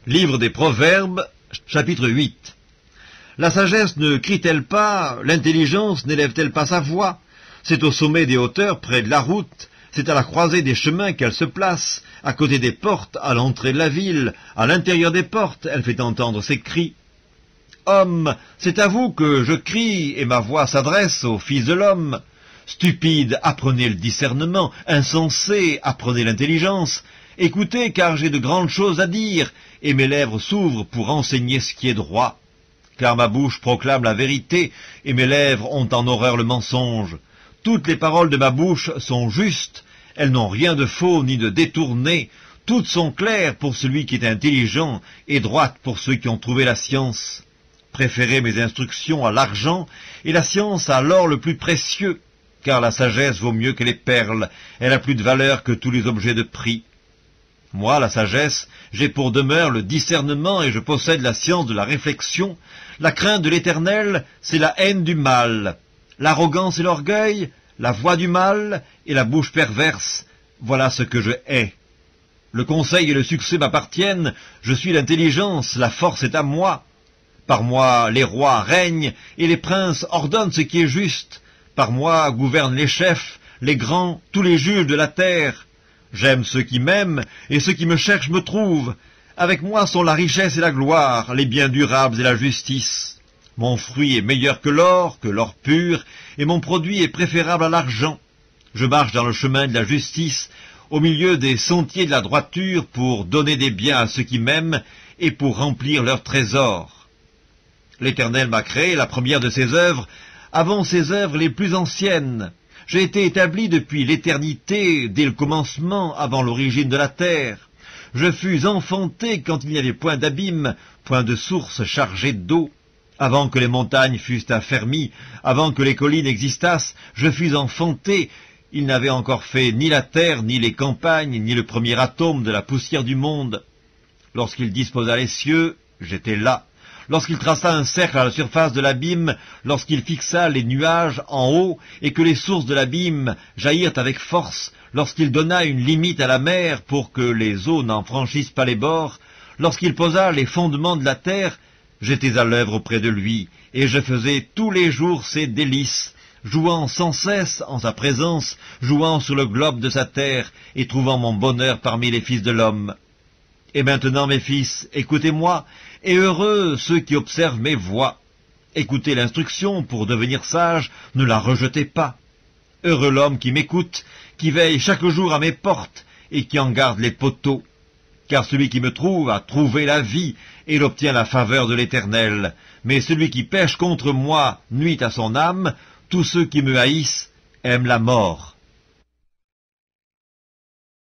Livre des Proverbes, chapitre 8. La sagesse ne crie-t-elle pas, l'intelligence n'élève-t-elle pas sa voix? C'est au sommet des hauteurs, près de la route, c'est à la croisée des chemins qu'elle se place, à côté des portes, à l'entrée de la ville, à l'intérieur des portes, elle fait entendre ses cris. Homme, c'est à vous que je crie, et ma voix s'adresse au Fils de l'homme. Stupide, apprenez le discernement, insensé, apprenez l'intelligence. Écoutez, car j'ai de grandes choses à dire, et mes lèvres s'ouvrent pour enseigner ce qui est droit. Car ma bouche proclame la vérité, et mes lèvres ont en horreur le mensonge. Toutes les paroles de ma bouche sont justes, elles n'ont rien de faux ni de détourné, toutes sont claires pour celui qui est intelligent, et droites pour ceux qui ont trouvé la science. Préférez mes instructions à l'argent, et la science à l'or le plus précieux, car la sagesse vaut mieux que les perles, elle a plus de valeur que tous les objets de prix. Moi, la sagesse, j'ai pour demeure le discernement et je possède la science de la réflexion. La crainte de l'Éternel, c'est la haine du mal. L'arrogance et l'orgueil, la voix du mal et la bouche perverse, voilà ce que je hais. Le conseil et le succès m'appartiennent, je suis l'intelligence, la force est à moi. Par moi, les rois règnent et les princes ordonnent ce qui est juste. Par moi gouvernent les chefs, les grands, tous les juges de la terre. J'aime ceux qui m'aiment, et ceux qui me cherchent me trouvent. Avec moi sont la richesse et la gloire, les biens durables et la justice. Mon fruit est meilleur que l'or pur, et mon produit est préférable à l'argent. Je marche dans le chemin de la justice, au milieu des sentiers de la droiture, pour donner des biens à ceux qui m'aiment, et pour remplir leurs trésors. L'Éternel m'a créé, la première de ses œuvres, avant ses œuvres les plus anciennes. J'ai été établi depuis l'éternité, dès le commencement, avant l'origine de la terre. Je fus enfanté quand il n'y avait point d'abîme, point de source chargée d'eau. Avant que les montagnes fussent affermies, avant que les collines existassent, je fus enfanté. Il n'avait encore fait ni la terre, ni les campagnes, ni le premier atome de la poussière du monde. Lorsqu'il disposa les cieux, j'étais là. Lorsqu'il traça un cercle à la surface de l'abîme, lorsqu'il fixa les nuages en haut, et que les sources de l'abîme jaillirent avec force, lorsqu'il donna une limite à la mer pour que les eaux n'en franchissent pas les bords, lorsqu'il posa les fondements de la terre, j'étais à l'œuvre auprès de lui, et je faisais tous les jours ses délices, jouant sans cesse en sa présence, jouant sur le globe de sa terre, et trouvant mon bonheur parmi les fils de l'homme. Et maintenant, mes fils, écoutez-moi, et heureux ceux qui observent mes voies. Écoutez l'instruction pour devenir sage, ne la rejetez pas. Heureux l'homme qui m'écoute, qui veille chaque jour à mes portes, et qui en garde les poteaux. Car celui qui me trouve a trouvé la vie, et il obtient la faveur de l'Éternel. Mais celui qui pêche contre moi nuit à son âme, tous ceux qui me haïssent aiment la mort.